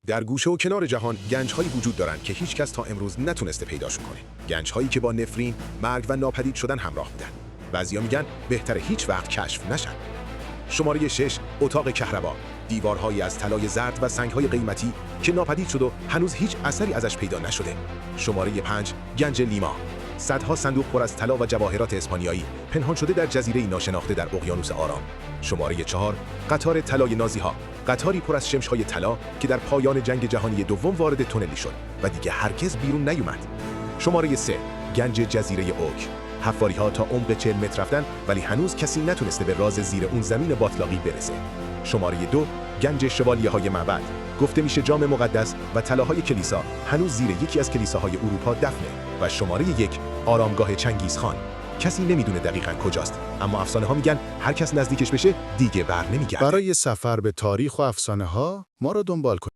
در گوشه و کنار جهان گنج‌هایی وجود دارند که هیچ کس تا امروز نتونسته پیداشون کنه. گنج‌هایی که با نفرین، مرگ و ناپدید شدن همراه بودن. بعضیا میگن بهتره هیچ وقت کشف نشن. شماره 6 اتاق کهربا. دیوارهایی از طلای زرد و سنگ‌های قیمتی که ناپدید شد و هنوز هیچ اثری ازش پیدا نشده. شماره 5 گنج لیما. صدها صندوق پر از طلا و جواهرات اسپانیایی پنهان شده در جزیره‌ای ناشناخته در اقیانوس آرام. شماره 4 قطار طلای نازی‌ها. قطاری پر از شمش‌های طلا که در پایان جنگ جهانی دوم وارد تونلی شد و دیگه هرگز بیرون نیومد. شماره 3 گنج جزیره اوک. حفاری‌ها تا عمق 40 متر رفتن ولی هنوز کسی نتونسته به راز زیر اون زمین باطلاقی برسه. شماره 2 گنج شوالیه‌های معبد. گفته میشه جام مقدس و طلاهای کلیسا هنوز زیر یکی از کلیساهای اروپا دفنه. و شماره 1 آرامگاه چنگیزخان. کسی نمیدونه دقیقاً کجاست، اما افسانه‌ها میگن هر کس نزدیکش بشه دیگه بر نمیگرده. برای سفر به تاریخ و افسانه‌ها ما رو دنبال کنید.